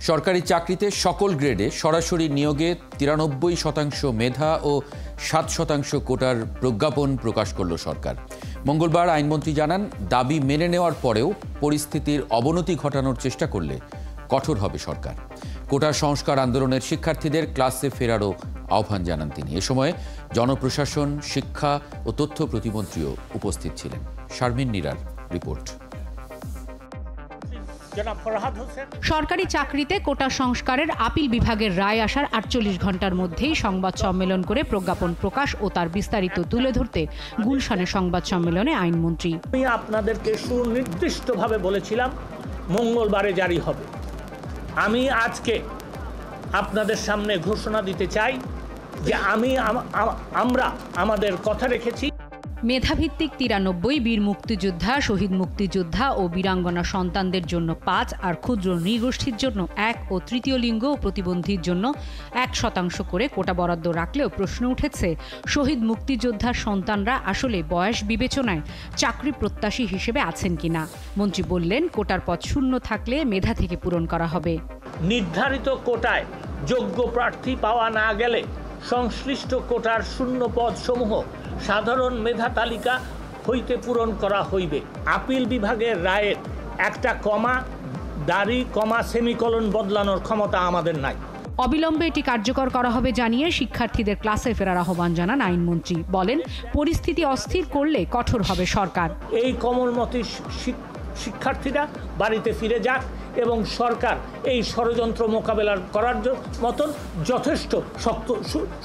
সরকারি চাকরিতে সকল গ্রেডে সরাসরি নিয়োগে 93% মেধা ও 7% কোটার প্রজ্ঞাপন প্রকাশ করল সরকার। মঙ্গলবার আইনমন্ত্রী জানান, দাবি মেনে নেওয়ার পরেও পরিস্থিতির অবনতি ঘটানোর চেষ্টা করলে কঠোর হবে সরকার। কোটা সংস্কার আন্দোলনের শিক্ষার্থীদের ক্লাসে ফেরারও আহ্বান জানান তিনি। এ সময় জনপ্রশাসন, শিক্ষা ও তথ্য প্রতিমন্ত্রীও উপস্থিত ছিলেন। শারমিন নীরার রিপোর্ট। সরকারি চাকরিতে কোটা সংস্কারের আপিল বিভাগের রায় আসার 48 ঘন্টার মধ্যেই সংবাদ সম্মেলন করে প্রজ্ঞাপন প্রকাশ ও তার বিস্তারিত তুলে ধরতে গুলশানে সংবাদ সম্মেলনে আইনমন্ত্রী। আমি আপনাদেরকে সুনির্দিষ্টভাবে বলেছিলাম মঙ্গলবারে জারি হবে। আমি আজকে আপনাদের সামনে ঘোষণা দিতে চাই যে আমরা আমাদের কথা রেখেছি। মেধাভিত্তিক 93 বীর মুক্তিযোদ্ধা, শহীদ মুক্তিযোদ্ধা ও বীরাঙ্গনা সন্তানদের জন্য 5 আর ক্ষুদ্র নৃগোষ্ঠীর জন্য 1 ও তৃতীয় লিঙ্গ ও প্রতিবন্ধীর জন্য 1% করে কোটা বরাদ্দ রাখলেও প্রশ্ন উঠেছে, শহীদ মুক্তিযোদ্ধার সন্তানরা আসলে বয়স বিবেচনায় চাকরি প্রত্যাশী হিসেবে আছেন কিনা। মন্ত্রী বললেন, কোটার পদ শূন্য থাকলে মেধা থেকে পূরণ করা হবে। নির্ধারিত কোটায় যোগ্য প্রার্থী পাওয়া না গেলে সংশ্লিষ্ট কোটার শূন্য পদ সমূহ সাধারণ মেধা তালিকা হইতে পূরণ করা হইবে। আপিল বিভাগের রায়ের একটা কমা, দাড়ি, কমা, সেমিকলন বদলানোর ক্ষমতা আমাদের নাই। অবিলম্বে এটি কার্যকর করা হবে জানিয়ে শিক্ষার্থীদের ক্লাসে ফেরার আহ্বান জানান আইনমন্ত্রী। বলেন, পরিস্থিতি অস্থির করলে কঠোর হবে সরকার। এই কোমলমতি শিক্ষার্থীরা বাড়িতে ফিরে যাক এবং সরকার এই ষড়যন্ত্র মোকাবেলা করার মতন যথেষ্ট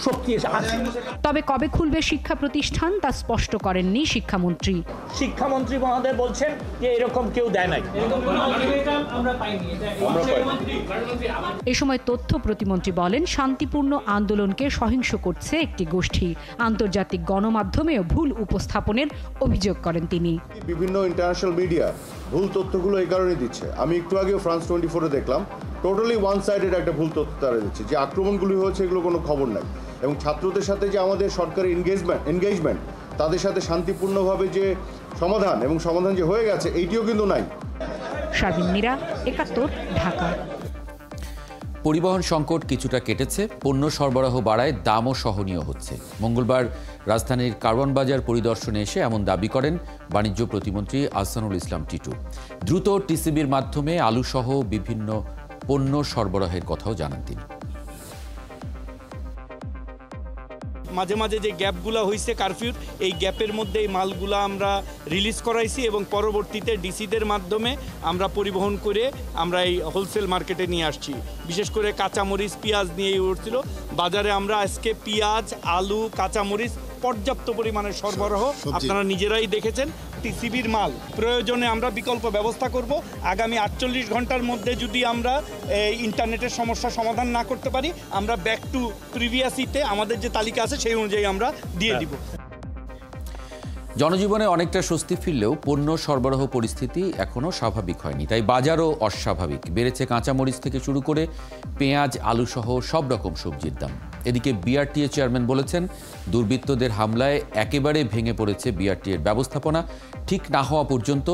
শক্তি আছে। তবে কবে খুলবে শিক্ষা প্রতিষ্ঠান তা স্পষ্ট করেননি শিক্ষামন্ত্রী। শিক্ষামন্ত্রী মহোদয় বলছেন যে এরকম কেউ দেয় নাই। এ সময় তথ্য প্রতিমন্ত্রী বলেন, শান্তিপূর্ণ আন্দোলনকে সহিংস করছে একটি গোষ্ঠী। আন্তর্জাতিক গণমাধ্যমেও ভুল উপস্থাপনের অভিযোগ করেন তিনি। বিভিন্ন ইন্টারন্যাশনাল মিডিয়া ভুল তথ্যগুলো এই কারণে দিচ্ছে। আমি একটু আগে ফ্রান্স 24-এ দেখলাম, টোটালি ওয়ান সাইডেড একটা ভুল তথ্য তারা দিচ্ছে, যে আক্রমণগুলি হয়েছে এগুলো কোনো খবর নাই। এবং ছাত্রদের সাথে যে আমাদের সরকারি এনগেজমেন্ট তাদের সাথে শান্তিপূর্ণভাবে যে সমাধান এবং সমাধান যে হয়ে গেছে এইটিও কিন্তু নাই। শারমিন নীরা, 71, ঢাকা। পরিবহন সংকট কিছুটা কেটেছে, পণ্য সরবরাহ বাড়ায় দামও সহনীয় হচ্ছে। মঙ্গলবার রাজধানীর কারওয়ান বাজার পরিদর্শনে এসে এমন দাবি করেন বাণিজ্য প্রতিমন্ত্রী আহসানুল ইসলাম টিটু। দ্রুত টিসিবির মাধ্যমে আলুসহ বিভিন্ন পণ্য সরবরাহের কথাও জানান তিনি। মাঝে মাঝে যে গ্যাপগুলো হয়েছে কারফিউর, এই গ্যাপের মধ্যে এই মালগুলো আমরা রিলিজ করাইছি এবং পরবর্তীতে ডিসিদের মাধ্যমে আমরা পরিবহন করে আমরা এই হোলসেল মার্কেটে নিয়ে আসছি। বিশেষ করে কাঁচামরিচ, পেঁয়াজ নিয়েই উঠছিল বাজারে। আমরা আজকে পেঁয়াজ, আলু, কাঁচামরিচ পর্যাপ্ত পরিমাণের সরবরাহ আপনারা নিজেরাই দেখেছেন। টিসিবির মাল প্রয়োজনে আমরা বিকল্প ব্যবস্থা করব। আগামী 48 ঘন্টার মধ্যে যদি আমরা ইন্টারনেটের সমস্যা সমাধান না করতে পারি, আমরা ব্যাক টু প্রিভিয়াসিতে আমাদের যে তালিকা আছে সেই অনুযায়ী আমরা দিয়ে দিব। জনজীবনে অনেকটা স্বস্তি ফিরলেও পণ্য সরবরাহ পরিস্থিতি এখনও স্বাভাবিক হয়নি, তাই বাজারও অস্বাভাবিক। বেড়েছে কাঁচামরিচ থেকে শুরু করে পেঁয়াজ, আলুসহ সব রকম সবজির দাম। এদিকে বিআরটিএ চেয়ারম্যান বলেছেন, দুর্বৃত্তদের হামলায় একেবারে ভেঙে পড়েছে বিআরটিএর ব্যবস্থাপনা। ঠিক না হওয়া পর্যন্ত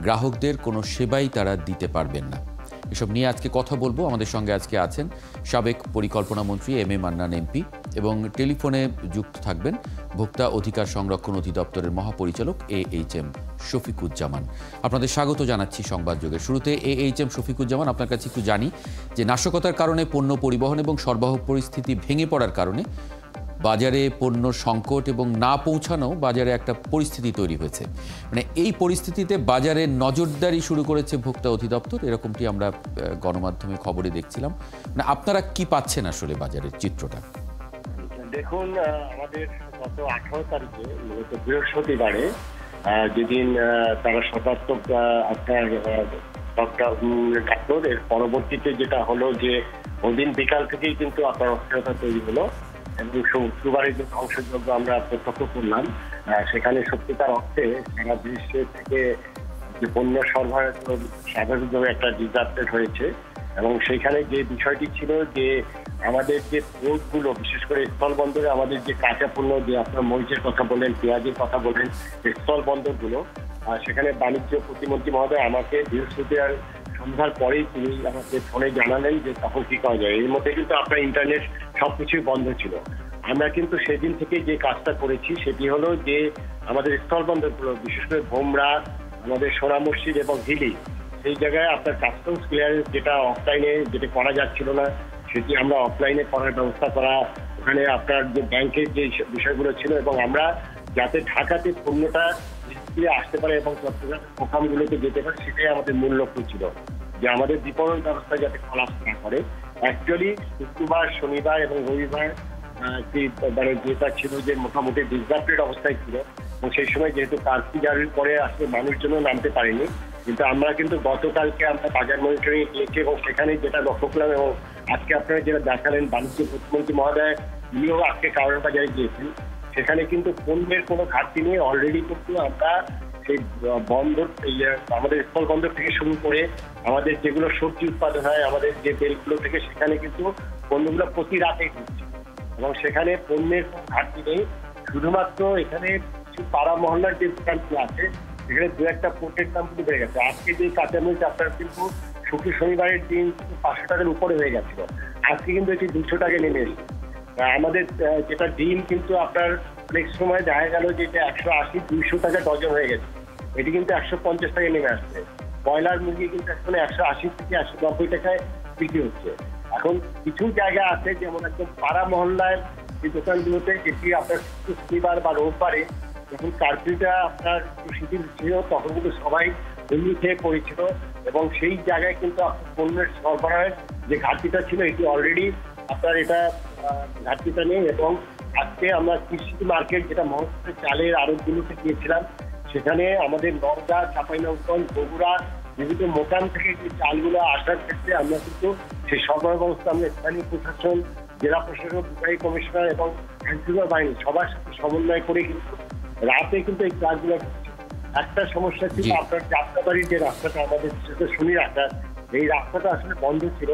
গ্রাহকদের কোনো সেবাই তারা দিতে পারবেন না। এসব নিয়ে আজকে কথা বলবো। আমাদের সঙ্গে আজকে আছেন সাবেক পরিকল্পনা মন্ত্রী এম.এ. মান্নান এমপি এবং টেলিফোনে যুক্ত থাকবেন ভোক্তা অধিকার সংরক্ষণ অধিদপ্তরের মহাপরিচালক এ.এইচ.এম. শফিকুজ্জামান। আপনাদের স্বাগত জানাচ্ছি সংবাদ যুগের শুরুতে। এ.এইচ.এম. শফিকুজ্জামান, আপনার কাছে একটু জানি যে নাশকতার কারণে পণ্য পরিবহন এবং সরবরাহ পরিস্থিতি ভেঙে পড়ার কারণে বাজারে পণ্য সংকট এবং না পৌঁছানো বাজারে একটা পরিস্থিতি তৈরি হয়েছে। মানে এই পরিস্থিতিতে বাজারে নজরদারি শুরু করেছে ভোক্তা অধিদপ্তর, এরকমটি আমরা গণমাধ্যমে খবরে দেখছিলাম। মানে আপনারা কি পাচ্ছেন আসলে বাজারের চিত্রটা? দেখুন, আমাদের গত 18 তারিখে বৃহস্পতিবারে যেদিন তারা শতাত্মক ডাক্তার, এর পরবর্তীতে যেটা হলো যে ওদিন বিকাল থেকেই কিন্তু আপনার অস্থিরতা তৈরি হলো এবং শুক্রবারের যে ধ্বংসযজ্ঞ আমরা প্রত্যক্ষ করলাম, সেখানে সত্যিকার অর্থে সারা বিশ্বের থেকে যে পণ্য সরবরাহ স্বাভাবিকভাবে একটা ডিজাস্টার হয়েছে। এবং সেইখানে যে বিষয়টি ছিল যে আমাদের যে পোর্টগুলো, বিশেষ করে স্থলবন্দরে আমাদের যে কাঁচা পণ্য, যে আপনার মরিচের কথা বলেন, পেঁয়াজের কথা বলেন, স্থলবন্দরগুলো, সেখানে বাণিজ্য প্রতিমন্ত্রী মহোদয় আমাকে বৃহস্পতিবার সন্ধ্যার পরেই তিনি আমাদের ফোনে জানালেন যে তখন কি করা যায়। এর মধ্যে কিন্তু আপনার ইন্টারনেট সবকিছুই বন্ধ ছিল। আমরা কিন্তু সেদিন থেকে যে কাজটা করেছি সেটি হলো যে আমাদের স্থলবন্দরগুলো, বিশেষ করে ভোমরা, আমাদের সোনা মসজিদ এবং হিলি, সেই জায়গায় আপনার কাস্টমস ক্লিয়ারেন্স যেটা অফলাইনে যেটা করা যাচ্ছিল না সেটি আমরা অফলাইনে করার ব্যবস্থা করা, ওখানে আপনার যে ব্যাংকের যে বিষয়গুলো ছিল, এবং আমরা যাতে ঢাকাতে পণ্যটা আসতে পারে এবং চট্টগ্রাম প্রোগ্রামগুলোতে যেতে পারে সেটাই আমাদের মূল লক্ষ্য ছিল, যে আমাদের বিপণন ব্যবস্থা যাতে খোলা না করে। অ্যাকচুয়ালি শুক্রবার, শনিবার এবং রবিবার মানে যেটা ছিল যে মোটামুটি ডিসরাপ্টেড অবস্থায় ছিল, এবং সেই সময় যেহেতু কার্ফিউ জারির পরে আসলে মানুষজনও নামতে পারেনি, কিন্তু আমরা কিন্তু গতকালকে আমরা বাজার মনিটরিং গিয়েছি এবং সেখানে যেটা লক্ষ্য করলাম, এবং আজকে আপনারা যেটা দেখালেন বাণিজ্য প্রতিমন্ত্রী মহোদয় উনিও আজকে কারণ বাজারে গিয়েছেন, সেখানে কিন্তু পণ্যের কোনো ঘাটতি নেই। অলরেডি কিন্তু আমরা সেই বন্দর, আমাদের স্থল বন্দর থেকে শুরু করে আমাদের যেগুলো সবজি উৎপাদন হয় আমাদের যে বেলগুলো থেকে, সেখানে কিন্তু পণ্যগুলো প্রতি রাতেই ঢুকছে এবং সেখানে পণ্যের কোনো ঘাটতি নেই। শুধুমাত্র এখানে কিছু পাড়া মহল্লার যে দোকানগুলো আছে সেখানে দু একটা পোর্টের দাম কিন্তু বেড়ে গেছে। আজকে যে কাঁচামরিচ আপনার কিন্তু শুক্র শনিবারের দিন 500 টাকার উপরে হয়ে গেছিল, আজকে কিন্তু এটি 200 টাকায় নেমে এসেছে। আমাদের যেটা ডিম কিন্তু আপনার অনেক সময় দেখা গেল যে 180-200 টাকা ডজন হয়ে গেছে, এটি কিন্তু 150 টাকায় নেমে আসছে। ব্রয়লার মুরগি কিন্তু এখন 180 থেকে 190 টাকায় বিক্রি হচ্ছে। এখন কিছু জায়গা আছে যেমন একদম পাড়া মহল্লায় যে দোকানগুলোতে, যেটি আপনার শনিবার বা রোববারে যখন কার্ফিউটা আপনার শিথিল ছিল তখন কিন্তু সবাই এমনি খেয়ে পড়েছিল, এবং সেই জায়গায় কিন্তু আপনার পণ্যের সরবরাহের যে ঘাটতিটা ছিল এটি অলরেডি আপনার এটা ঘাটতিটা নেই। এবং আজকে আমরা কৃষি মার্কেট যেটা মহৎের চালের আড়তগুলোতে গিয়েছিলাম, সেখানে আমাদের নওগাঁ, চাঁপাইনবাবগঞ্জ, বগুড়া বিভিন্ন মোকাম থেকে যে চালগুলো আসার ক্ষেত্রে আমরা কিন্তু সেই সরবরাহ ব্যবস্থা আমরা স্থানীয় প্রশাসন, জেলা প্রশাসন, বিভাগীয় কমিশনার এবং আইনশৃঙ্খলা বাহিনী সবার সাথে সমন্বয় করে কিন্তু রাতে কিন্তু এই কাজগুলো একটা সমস্যা ছিল আপনার যাত্রাবাড়ির যে রাস্তাটা আমাদের শনি রাস্তা, এই রাস্তাটা আসলে বন্ধ ছিল।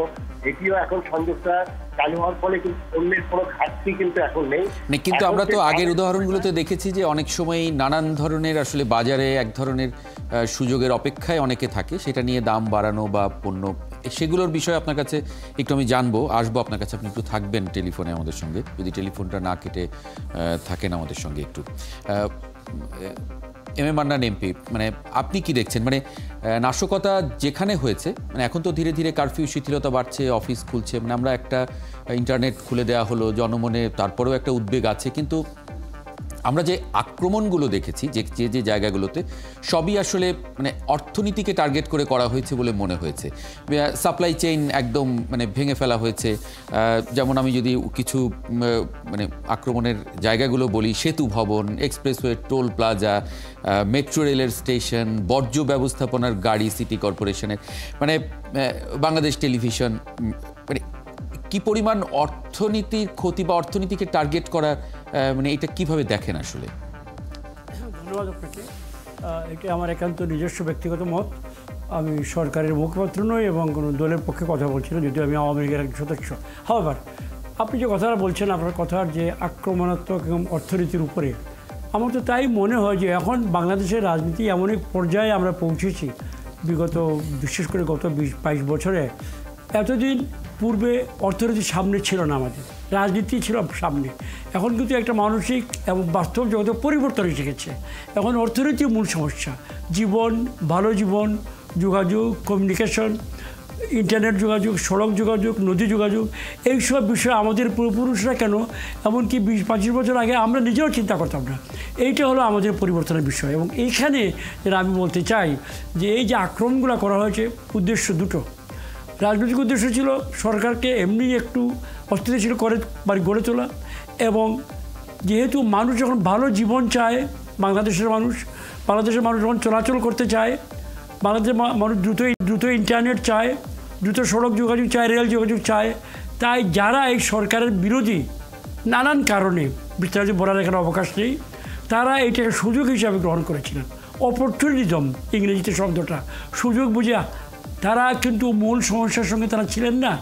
এটিও এখন সংযোগটা চালু হওয়ার ফলে কিন্তু পণ্যের কোনো ঘাটতি কিন্তু এখন নেই। কিন্তু আমরা তো আগের উদাহরণগুলোতে দেখেছি যে অনেক সময় নানান ধরনের আসলে বাজারে এক ধরনের সুযোগের অপেক্ষায় অনেকে থাকে, সেটা নিয়ে দাম বাড়ানো বা পণ্য, সেগুলোর বিষয়ে আপনার কাছে একটু আমি জানবো, আসবো আপনার কাছে। আপনি একটু থাকবেন টেলিফোনে আমাদের সঙ্গে, যদি টেলিফোনটা না কেটে থাকেন আমাদের সঙ্গে একটু। এম এ মান্নান এমপি, মানে আপনি কি দেখছেন, মানে নাশকতা যেখানে হয়েছে, মানে এখন তো ধীরে ধীরে কারফিউ শিথিলতা বাড়ছে, অফিস খুলছে, মানে আমরা একটা ইন্টারনেট খুলে দেওয়া হলো, জনমনে তারপরেও একটা উদ্বেগ আছে, কিন্তু আমরা যে আক্রমণগুলো দেখেছি যে যে জায়গাগুলোতে, সবই আসলে মানে অর্থনীতিকে টার্গেট করে করা হয়েছে বলে মনে হয়েছে। সাপ্লাই চেইন একদম মানে ভেঙে ফেলা হয়েছে। যেমন আমি যদি কিছু মানে আক্রমণের জায়গাগুলো বলি, সেতু ভবন, এক্সপ্রেসওয়ে, টোল প্লাজা, মেট্রো রেলের স্টেশন, বর্জ্য ব্যবস্থাপনার গাড়ি সিটি কর্পোরেশনের, মানে বাংলাদেশ টেলিভিশন, মানে কি পরিমাণ অর্থনীতির ক্ষতি বা অর্থনীতিকে টার্গেট করা, মানে এটা কিভাবে দেখেন আসলে? ধন্যবাদ আপনাকে। এটা আমার একান্ত নিজস্ব ব্যক্তিগত মত। আমি সরকারের মুখপাত্র নই এবং কোনো দলের পক্ষে কথা বলছি না, যদিও আমি আওয়ামী লীগের একজন সদস্য। হাওয়ার আপনি যে কথাটা বলছেন, আপনার কথার যে আক্রমণাত্মক এবং অর্থনীতির উপরে, আমার তো তাই মনে হয় যে এখন বাংলাদেশের রাজনীতি এমন এক পর্যায়ে আমরা পৌঁছেছি, বিগত বিশেষ করে গত 20-22 বছরে। এতদিন পূর্বে অর্থনীতি সামনে ছিল না, আমাদের রাজনীতি ছিল সামনে। এখন কিন্তু একটা মানসিক এবং বাস্তব জগতে পরিবর্তন এসে গেছে। এখন অর্থনীতি মূল সমস্যা। জীবন, ভালো জীবন, যোগাযোগ, কমিউনিকেশন, ইন্টারনেট যোগাযোগ, সড়ক যোগাযোগ, নদী যোগাযোগ, এইসব বিষয়ে আমাদের পূর্বপুরুষরা কেন, এমনকি 20-25 বছর আগে আমরা নিজেও চিন্তা করতাম না। এইটা হলো আমাদের পরিবর্তনের বিষয়। এবং এইখানে যেটা আমি বলতে চাই যে এই যে আক্রমণগুলো করা হয়েছে, উদ্দেশ্য দুটো। রাজনৈতিক উদ্দেশ্য ছিল সরকারকে এমনি একটু অস্থিতিশীল করে গড়ে তোলা, এবং যেহেতু মানুষ যখন ভালো জীবন চায়, বাংলাদেশের মানুষ যখন চলাচল করতে চায়, বাংলাদেশের মানুষ দ্রুত ইন্টারনেট চায়, দ্রুত সড়ক যোগাযোগ চায়, রেল যোগাযোগ চায়, তাই যারা এই সরকারের বিরোধী নানান কারণে, বিস্তারিত বলার এখানে অবকাশ নেই, তারা এইটাকে সুযোগ হিসাবে গ্রহণ করেছিলেন। অপরচুনিটিজম ইংরেজিতে শব্দটা, সুযোগ বুঝে। তারা কিন্তু মূল সমস্যার সঙ্গে তারা ছিলেন না।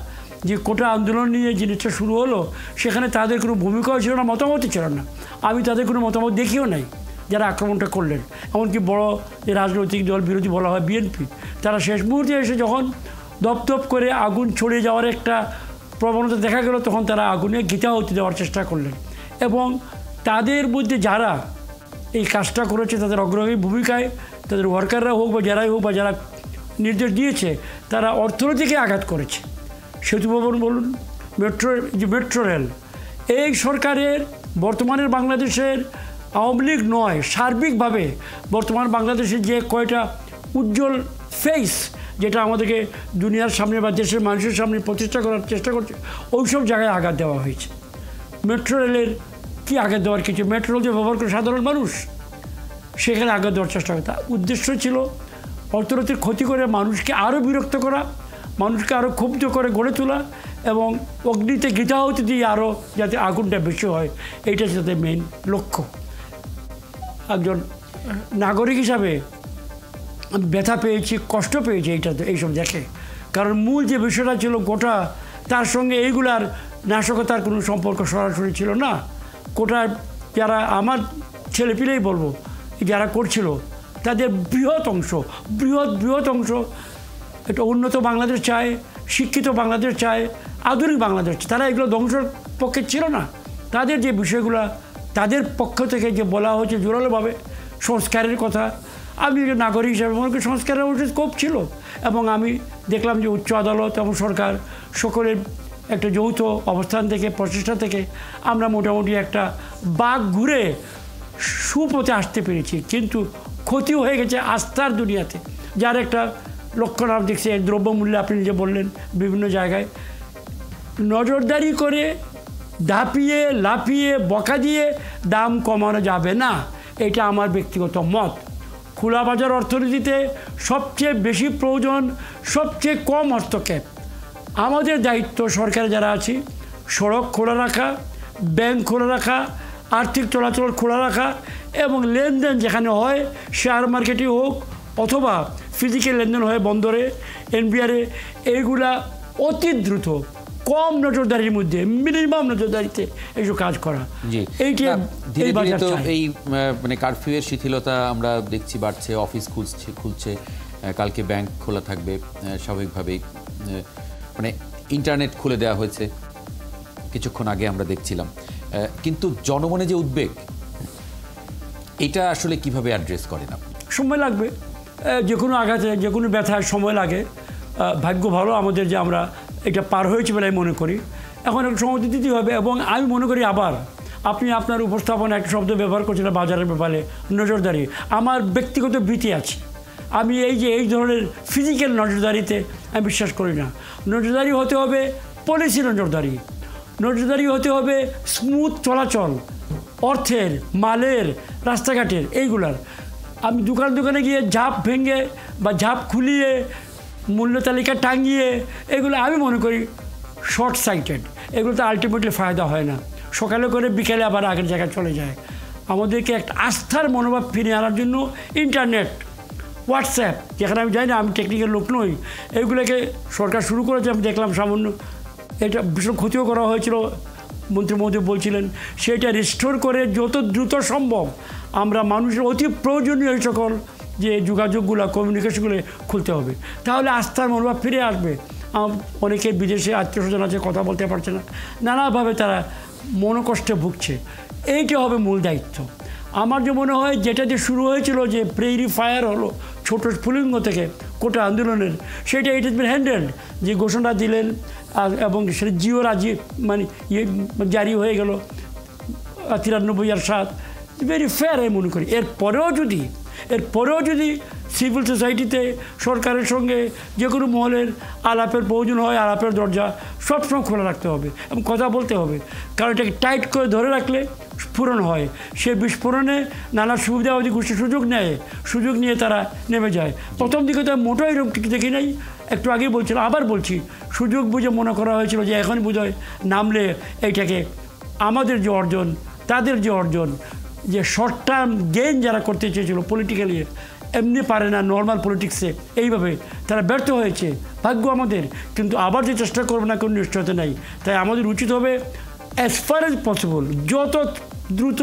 যে কোটা আন্দোলন নিয়ে জিনিসটা শুরু হলো, সেখানে তাদের কোনো ভূমিকাও ছিল না, মতামতই ছিল না। আমি তাদের কোনো মতামত দেখিও নাই। যারা আক্রমণটা করলেন, এমনকি বড় যে রাজনৈতিক দল বিরোধী বলা হয় বিএনপি, তারা শেষ মুহূর্তে এসে যখন দপদপ করে আগুন ছড়িয়ে যাওয়ার একটা প্রবণতা দেখা গেল, তখন তারা আগুনে ঘিতাহুতি দেওয়ার চেষ্টা করলেন। এবং তাদের মধ্যে যারা এই কাজটা করেছে তাদের অগ্রণী ভূমিকায় তাদের ওয়ার্কাররা হোক বা যারাই হোক বা যারা নির্দেশ দিয়েছে, তারা অর্থনীতিকে আঘাত করেছে। সেতু ভবন বলুন, মেট্রো রেল, এই সরকারের বর্তমানের বাংলাদেশের আওয়ামী লীগ নয়, সার্বিকভাবে বর্তমান বাংলাদেশের যে কয়টা উজ্জ্বল ফেস যেটা আমাদেরকে দুনিয়ার সামনে বা দেশের মানুষের সামনে প্রতিষ্ঠা করার চেষ্টা করছে, ওই সব জায়গায় আঘাত দেওয়া হয়েছে। মেট্রো রেলের কি আঘাত দেওয়ার কিছু, মেট্রো রেল যে ব্যবহার করে সাধারণ মানুষ, সেখানে আঘাত দেওয়ার চেষ্টা করে। তার উদ্দেশ্য ছিল অর্থনৈতিক ক্ষতি করে মানুষকে আরও বিরক্ত করা, মানুষকে আরও ক্ষুব্ধ করে গড়ে তোলা এবং অগ্নিতে ঘৃতাহুতি দিয়ে আরও যাতে আগুনটা বেশি হয়, এইটা তাদের মেইন লক্ষ্য। একজন নাগরিক হিসাবে আমি ব্যথা পেয়েছি, কষ্ট পেয়েছি এইসব দেখে। কারণ মূল যে বিষয়টা ছিল গোটা, তার সঙ্গে এইগুলার নাশকতার কোনো সম্পর্ক সরাসরি ছিল না। কোটা যারা আমার ছেলেপিলেই বলবো যারা করছিল, তাদের বৃহৎ অংশ একটা উন্নত বাংলাদেশ চায়, শিক্ষিত বাংলাদেশ চায়, আধুনিক বাংলাদেশ চায়। তারা এগুলো ধ্বংসের পক্ষে ছিল না। তাদের যে বিষয়গুলো তাদের পক্ষ থেকে যে বলা হয়েছে জোরালোভাবে সংস্কারের কথা, আমি নাগরিক হিসাবে মনে করি সংস্কারের অবশ্যই স্কোপ ছিল। এবং আমি দেখলাম যে উচ্চ আদালত এবং সরকার সকলের একটা যৌথ অবস্থান থেকে, প্রচেষ্টা থেকে আমরা মোটামুটি একটা বাঁক ঘুরে সুপথে আসতে পেরেছি। কিন্তু ক্ষতি হয়ে গেছে আস্থার দুনিয়াতে, যার একটা লক্ষণ আমরা দেখছি। দ্রব্যমূল্য আপনি যে বললেন, বিভিন্ন জায়গায় নজরদারি করে ধাপিয়ে লাফিয়ে বকা দিয়ে দাম কমানো যাবে না, এটা আমার ব্যক্তিগত মত। খোলা বাজার অর্থনীতিতে সবচেয়ে বেশি প্রয়োজন সবচেয়ে কম হস্তক্ষেপ। আমাদের দায়িত্ব সরকারে যারা আছি, সড়ক খোলা রাখা, ব্যাংক খোলা রাখা, আর্থিক চলাচল খোলা রাখা এবং লেনদেন যেখানে হয়, শেয়ার মার্কেটে হোক অথবা ফিজিক্যাল লেনদেন হয় বন্দরে, এনবিআরে, এইগুলা অতি দ্রুত কম নজরদারির মধ্যে, মিনিমাম নজরদারিতে এইসব কাজ করা। এইটা ধীরে ধীরে তো এই মানে কারফিউয়ের শিথিলতা আমরা দেখছি বাড়ছে, অফিস খুলছে, কালকে ব্যাংক খোলা থাকবে স্বাভাবিকভাবেই, মানে ইন্টারনেট খুলে দেওয়া হয়েছে কিছুক্ষণ আগে আমরা দেখছিলাম। কিন্তু জনমনে যে উদ্বেগ, এটা আসলে কিভাবে অ্যাড্রেস করেন আপনি? সময় লাগবে, যে কোনো আঘাতে, যে কোনো ব্যথায় সময় লাগে। ভাগ্য ভালো আমাদের যে আমরা এটা পার হয়েছি বলে আমি মনে করি। এখন একটু সময় দিতে হবে। এবং আমি মনে করি আবার আপনি আপনার উপস্থাপনা একটা শব্দ ব্যবহার করছিলেন বাজারের ব্যাপারে, নজরদারি। আমার ব্যক্তিগত ভীতি আছে। আমি এই ধরনের ফিজিক্যাল নজরদারিতে আমি বিশ্বাস করি না। নজরদারি হতে হবে পলিসি নজরদারি হতে হবে স্মুথ চলাচল অর্থের, মালের, রাস্তাঘাটের, এইগুলার। আমি দোকানে গিয়ে ঝাঁপ ভেঙে বা ঝাঁপ খুলিয়ে মূল্য তালিকা টাঙিয়ে, এগুলো আমি মনে করি শর্ট সাইটেড। এগুলোতে আলটিমেটলি ফায়দা হয় না। সকালে করে বিকেলে আবার আগের জায়গায় চলে যায়। আমাদেরকে একটা আস্থার মনোভাব ফিরিয়ে আনার জন্য ইন্টারনেট, হোয়াটসঅ্যাপ, যেখানে আমি জানি না, আমি টেকনিক্যাল লোক নই, এইগুলোকে সরকার শুরু করেছে। আমি দেখলাম সামান্য এটা ভীষণ ক্ষতিও করা হয়েছিল, মন্ত্রী মহোদয় বলছিলেন। সেটা রিস্টোর করে যত দ্রুত সম্ভব আমরা মানুষের অতি প্রয়োজনীয় এই সকল যে যোগাযোগগুলো, কমিউনিকেশনগুলো খুলতে হবে। তাহলে আস্থার মনোভাব ফিরে আসবে। অনেকে বিদেশে আত্মীয় স্বজন আছে, কথা বলতে পারছে না, নানাভাবে তারা মনোকষ্টে ভুগছে। এইটা হবে মূল দায়িত্ব। আমার যে মনে হয় যেটা যে শুরু হয়েছিল, যে প্রেইরি ফায়ার হলো ছোট স্ফুলিঙ্গ থেকে কোটা আন্দোলনের, সেটা ইট ইজ বিন হ্যান্ডেলড। যে ঘোষণা দিলেন এবং সেটা জিও রাজি মানে জারি হয়ে গেল 93 আর 7, ভেরি ফেয়ার আমি মনে করি। এরপরেও যদি সিভিল সোসাইটিতে সরকারের সঙ্গে যে কোনো মহলের আলাপের প্রয়োজন হয়, আলাপের দরজা সবসময় খোলা রাখতে হবে এবং কথা বলতে হবে। কারণ এটাকে টাইট করে ধরে রাখলে স্ফোরণ হয়। সে বিস্ফোরণে নানা সুবিধাবাদী গোষ্ঠী সুযোগ নিয়ে তারা নেমে যায়। প্রথম দিকে তো মোটো এরকম কিছু দেখি নাই। একটু আগেই বলছিলাম, আবার বলছি, সুযোগ বুঝে মনে করা হয়েছিল যে এখন বোধহয় নামলে এইটাকে আমাদের যে অর্জন, তাদের যে অর্জন, যে শর্ট টার্ম গেইন যারা করতে চেয়েছিল পলিটিক্যালি, এমনি পারে না নর্মাল পলিটিক্সে, এইভাবে তারা ব্যর্থ হয়েছে। ভাগ্য আমাদের, কিন্তু আবার যে চেষ্টা করবো না কোনো নিশ্চয়তা নেই। তাই আমাদের উচিত হবে অ্যাজ ফার অ্যাজ পসিবল যত দ্রুত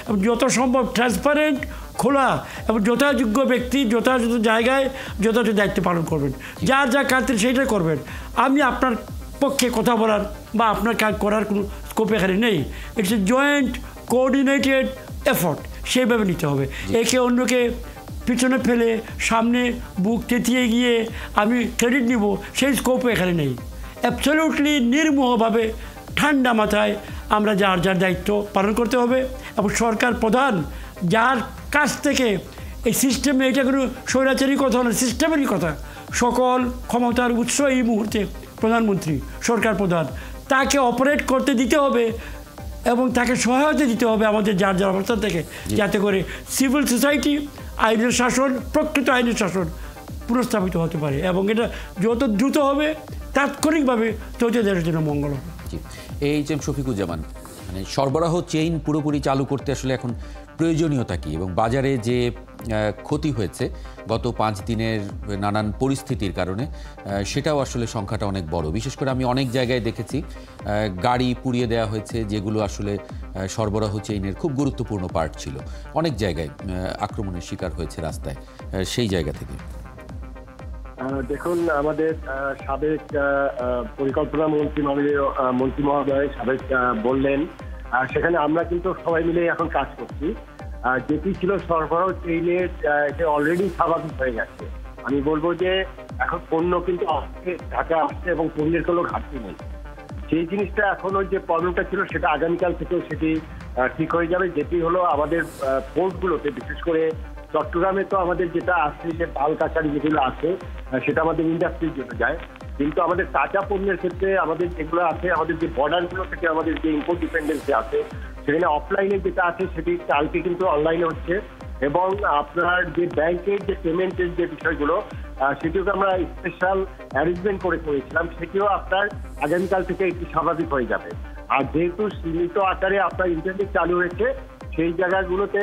এবং যত সম্ভব ট্রান্সপারেন্ট, খোলা এবং যথাযোগ্য ব্যক্তি যথাযথ জায়গায় যথাযথ দায়িত্ব পালন করবেন। যার যা কাজ সেইটাই করবেন। আমি আপনার পক্ষে কথা বলার বা আপনার কাজ করার কোনো স্কোপ এখানে নেই। It's a joint coordinated effort, সেইভাবে নিতে হবে। একে অন্যকে পিছনে ফেলে সামনে বুক তেতিয়ে গিয়ে আমি ক্রেডিট নিব, সেই স্কোপও এখানে নেই। অ্যাবসলিউটলি নির্মোহভাবে ঠান্ডা মাথায় আমরা যার যার দায়িত্ব পালন করতে হবে এবং সরকার প্রধান যার কাছ থেকে এই সিস্টেমে, এটা কোনো স্বৈরাচারী কথা না, সিস্টেমেরই কথা, সকল ক্ষমতার উৎস এই মুহূর্তে প্রধানমন্ত্রী, সরকার প্রধান, তাকে অপারেট করতে দিতে হবে এবং তাকে সহায়তা দিতে হবে আমাদের যার যার অবস্থান থেকে, যাতে করে সিভিল সোসাইটি, আইনের শাসন, প্রকৃত আইনের শাসন পুনঃস্থাপিত হতে পারে এবং এটা যত দ্রুত হবে তাৎক্ষণিকভাবে তত দেশের জন্য মঙ্গল হবে। এইচ.এম. শফিকুজ্জামান, মানে সরবরাহ চেইন পুরোপুরি চালু করতে আসলে এখন প্রয়োজনীয়তা কী এবং বাজারে যে ক্ষতি হয়েছে গত 5 দিনের নানান পরিস্থিতির কারণে, সেটাও আসলে সংখ্যাটা অনেক বড়। বিশেষ করে আমি অনেক জায়গায় দেখেছি গাড়ি পুড়িয়ে দেওয়া হয়েছে, যেগুলো আসলে সরবরাহ চেইনের খুব গুরুত্বপূর্ণ পার্ট ছিল। অনেক জায়গায় আক্রমণের শিকার হয়েছে রাস্তায়, সেই জায়গা থেকে। দেখুন, আমাদের সাবেক পরিকল্পনা মন্ত্রী মাননীয় মন্ত্রী মহোদয় সাবেক বললেন, সেখানে আমরা কিন্তু সবাই মিলে এখন কাজ করছি। যেটি ছিল সরবরাহ চেইনের, এটা অলরেডি স্বাভাবিক হয়ে গেছে। আমি বলবো যে এখন পণ্য কিন্তু ঢাকা আসছে এবং পণ্যের কোনো ঘাটতি নেই। সেই জিনিসটা এখন ওই যে প্রবলেমটা ছিল সেটা আগামীকাল থেকেও সেটি ঠিক হয়ে যাবে। যেটি হলো আমাদের পোর্টগুলোতে, বিশেষ করে চট্টগ্রামে তো আমাদের যেটা আছে যে পাল কাছারি যেগুলো আছে সেটা আমাদের ইন্ডাস্ট্রির জন্য যায়, কিন্তু আমাদের কাঁচা পণ্যের ক্ষেত্রে আমাদের যেগুলো আছে, আমাদের যে বর্ডারগুলো থেকে আমাদের যে ইম্পোর্ট ডিপেন্ডেন্সি আছে, সেখানে অফলাইনে যেটা আছে সেটি কালকে কিন্তু অনলাইনে হচ্ছে এবং আপনার যে ব্যাংকের যে পেমেন্টের যে বিষয়গুলো সেটিও আমরা স্পেশাল অ্যারেঞ্জমেন্ট করেছিলাম, সেটিও আপনার আগামীকাল থেকে একটু স্বাভাবিক হয়ে যাবে। আর যেহেতু সীমিত আকারে আপনার ইন্টারনেট চালু হয়েছে, সেই জায়গাগুলোতে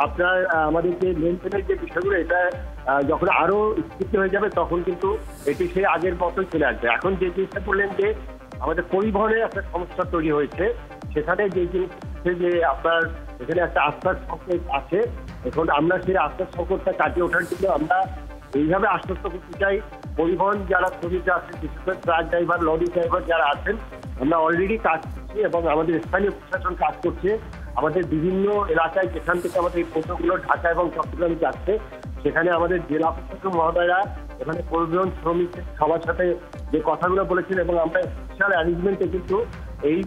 আপনার আমাদের যে লেনদেনের যে বিষয়গুলো, এটা যখন আরো স্ফীত হয়ে যাবে তখন কিন্তু এটি সেই আগের মতোই চলে আসবে। এখন যে জিনিসটা বললেন যে আমাদের পরিবহনে একটা সমস্যা তৈরি হয়েছে, সেখানে যে জিনিস যে আপনার এখানে একটা আস্থার সংকট আছে, এখন আমরা সেই আস্থার সংকটটা কাটিয়ে ওঠার জন্য আমরা এইভাবে আশ্বস্ত করতে চাই পরিবহন যারা শ্রমিকরা আছে, বিশেষ করে ট্রাক ড্রাইভার, লরি ড্রাইভার যারা আছেন, আমরা অলরেডি কাজ করছি এবং আমাদের স্থানীয় প্রশাসন কাজ করছে। আমাদের বিভিন্ন এলাকায় যেখান থেকে আমাদের এই পণ্যগুলো ঢাকা এবং চট্টগ্রামে যাচ্ছে, সেখানে আমাদের জেলা প্রশাসক মহোদয়রা এখানে পরিবহন শ্রমিক সবার সাথে যে কথাগুলো বলেছেন এবং আমরা স্পেশাল অ্যারেঞ্জমেন্টে কিন্তু এই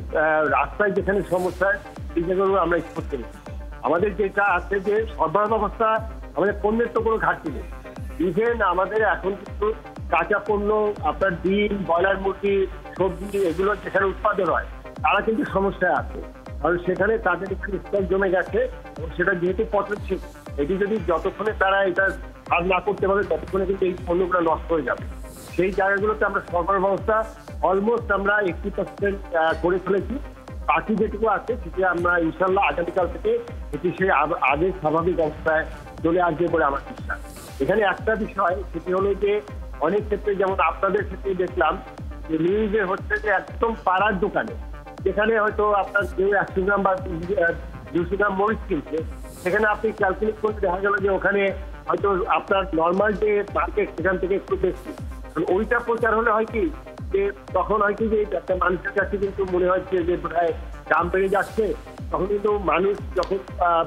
রাস্তায় যেখানে সমস্যা, সেই জায়গাগুলো আমরা স্পষ্ট করেছি। আমাদের যেটা আছে যে সরবরাহ ব্যবস্থা, আমাদের পণ্যের তো কোনো ঘাটতি নেই। ইভেন আমাদের এখন কিন্তু কাঁচা পণ্য, আপনার ডিম, ব্রয়লার মুরগি, সবজি, এগুলো যেখানে উৎপাদন হয়, তারা কিন্তু সমস্যায় আছে, কারণ সেখানে তাদের এখানে স্টক জমে গেছে এবং সেটা যেহেতু পচনশীল, এটি যদি যতক্ষণে তারা এটা কাজ না করতে পারে ততক্ষণে কিন্তু এই পণ্যগুলো নষ্ট হয়ে যাবে। সেই জায়গাগুলোতে আমরা সরবরাহ ব্যবস্থা অলমোস্ট আমরা 80% করে ফেলেছি। বাকি যেটুকু আছে সেটি আমরা ইনশাল্লাহ আগামীকাল থেকে এটি সেই আগের স্বাভাবিক অবস্থায় চলে আসবে বলে আমার বিশ্বাস। এখানে একটা বিষয়, সেটি হলো যে অনেক ক্ষেত্রে, যেমন আপনাদের ক্ষেত্রে দেখলাম যে নিউজে হচ্ছে যে একদম পাড়ার দোকানে, যেখানে হয়তো আপনার কেউ 100 গ্রাম বা 200 গ্রাম মরিচ কিনছে, সেখানে আপনি ক্যালকুলেট করতে দেখা গেল যে ওখানে হয়তো আপনার নর্মাল যে মার্কেট সেখান থেকে একটু বেশি। ওইটা প্রচার হলে হয় কি যে তখন হয় কি যে একটা মানুষের কাছে কিন্তু মনে হচ্ছে যে বোধহয় দাম বেড়ে যাচ্ছে, তখন কিন্তু মানুষ যখন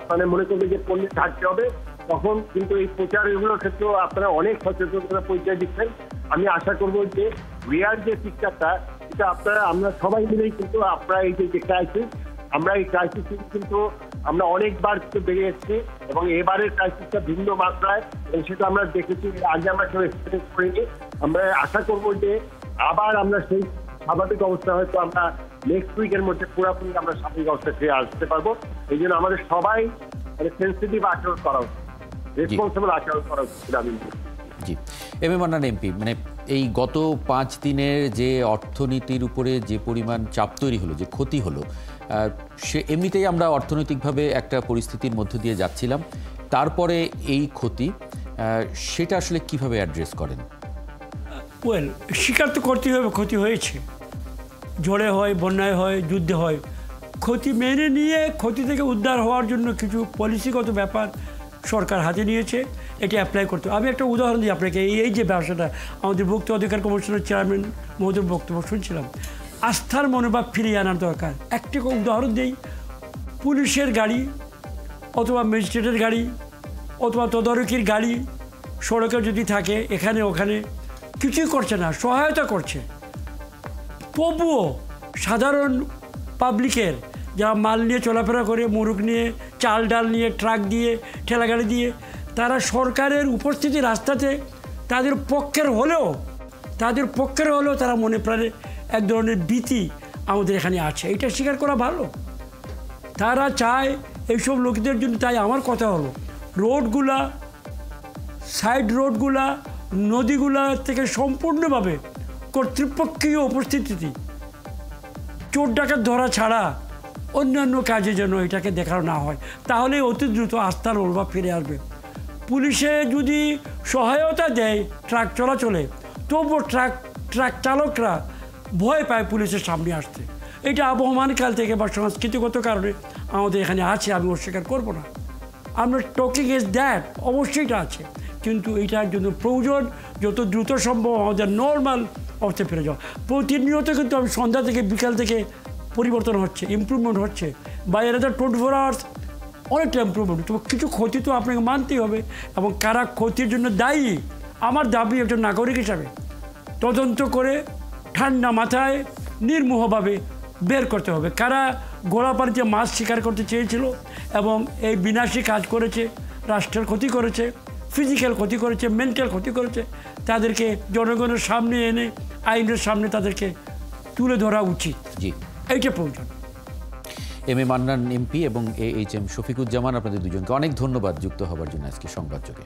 মানে মনে করবে যে পণ্য ঘাটতে হবে, তখন কিন্তু এই প্রচার এগুলোর ক্ষেত্রেও আপনারা অনেক সচেতনতা পরিচয় দিচ্ছেন। আমি আশা করবো যে রিয়ার যে পিকচারটা, এটা আপনারা আমরা সবাই মিলেই কিন্তু আপনারা এই যে ক্রাইসিস, আমরা এই ক্রাইসিস কিন্তু আমরা অনেকবার বেড়ে এসেছি এবং এবারের ক্রাইসিসটা ভিন্ন মাত্রায়, এবং সেটা আমরা দেখেছি, আগে আমরা কেউ এক্সপিরিয়েন্স করিনি। আমরা আশা করবো যে আবার আমরা সেই স্বাভাবিক অবস্থা হয়তো আমরা নেক্সট উইকের মধ্যে পুরোপুরি আমরা স্বাভাবিক অবস্থায় ফিরে আসতে পারবো। এই জন্য আমাদের সবাই সেন্সিটিভ আচরণ করা উচিত, রেসপন্সিবল আচরণ করা উচিত। আমি জি, এম এ মান্নান এমপি, মানে এই গত 5 দিনের যে অর্থনীতির উপরে যে পরিমাণ চাপ তৈরি হলো, যে ক্ষতি হলো, সে এমনিতেই আমরা অর্থনৈতিকভাবে একটা পরিস্থিতির মধ্য দিয়ে যাচ্ছিলাম, তারপরে এই ক্ষতি, সেটা আসলে কিভাবে অ্যাড্রেস করেন? ওয়েল, স্বীকার তো করতেই হবে, ক্ষতি হয়েছে, ঝড়ে হয়, বন্যায় হয়, যুদ্ধে হয়, ক্ষতি মেনে নিয়ে ক্ষতি থেকে উদ্ধার হওয়ার জন্য কিছু পলিসিগত ব্যাপার সরকার হাতে নিয়েছে, এটি অ্যাপ্লাই করতে হবে। আমি একটা উদাহরণ দিই আপনাকে। এই যে ব্যবসাটা আমাদের ভোক্তা অধিকার কমিশনের চেয়ারম্যান মহোদয়ের বক্তব্য শুনছিলাম, আস্থার মনোভাব ফিরিয়ে আনার দরকার। একটি উদাহরণ দিই, পুলিশের গাড়ি অথবা ম্যাজিস্ট্রেটের গাড়ি অথবা তদারকির গাড়ি সড়কে যদি থাকে, এখানে ওখানে কিছুই করছে না, সহায়তা করছে, তবুও সাধারণ পাবলিকের যারা মাল নিয়ে চলাফেরা করে, মুরুখ নিয়ে, চাল ডাল নিয়ে, ট্রাক দিয়ে, ঠেলাগাড়ি দিয়ে, তারা সরকারের উপস্থিতি রাস্তাতে তাদের পক্ষের হলেও তারা মনে প্রাণে এক ধরনের ভীতি আমাদের এখানে আছে। এটা স্বীকার করা ভালো। তারা চায় এইসব লোকদের জন্য। তাই আমার কথা হলো, রোডগুলা, সাইড রোডগুলা, নদীগুলা থেকে সম্পূর্ণভাবে কর্তৃপক্ষীয় উপস্থিতি, চোর ডাকাত ধরা ছাড়া অন্যান্য কাজে যেন এটাকে দেখানো না হয়, তাহলে অতি দ্রুত আস্থার মনোভাব ফিরে আসবে। পুলিশে যদি সহায়তা দেয় ট্রাক চলাচলে, তবুও ট্রাক চালকরা ভয় পায় পুলিশের সামনে আসতে। এটা আবহমানকাল থেকে বা সংস্কৃতিগত কারণে আমাদের এখানে আছে, আমি অস্বীকার করব না। আমরা টকিং ইজ দ্যাট, অবশ্যই এটা আছে, কিন্তু এটার জন্য প্রয়োজন যত দ্রুত সম্ভব আমাদের নর্মাল অবস্থায় ফিরে যাওয়া। প্রতিনিয়ত কিন্তু আমি সন্ধ্যা থেকে বিকাল থেকে পরিবর্তন হচ্ছে, ইমপ্রুভমেন্ট হচ্ছে। বাই অ্যানাদার 24 আওয়ার্স অনেকটা ইমপ্রুভমেন্ট। তো কিছু ক্ষতি তো আপনাকে মানতেই হবে, এবং কারা ক্ষতির জন্য দায়ী আমার দাবি একজন নাগরিক হিসাবে তদন্ত করে ঠান্ডা মাথায় নির্মোহভাবে বের করতে হবে। কারা গোড়াপানিতে মাছ শিকার করতে চেয়েছিল এবং এই বিনাশী কাজ করেছে, রাষ্ট্রের ক্ষতি করেছে, ফিজিক্যাল ক্ষতি করেছে, মেন্টাল ক্ষতি করেছে, তাদেরকে জনগণের সামনে এনে আইনের সামনে তাদেরকে তুলে ধরা উচিত। জি, এইটা প্রয়োজন। এম এ মান্নান এমপি এবং AHM শফিকুজ্জামান, আপনাদের দুজনকে অনেক ধন্যবাদ যুক্ত হবার জন্য আজকে সংবাদযোগে।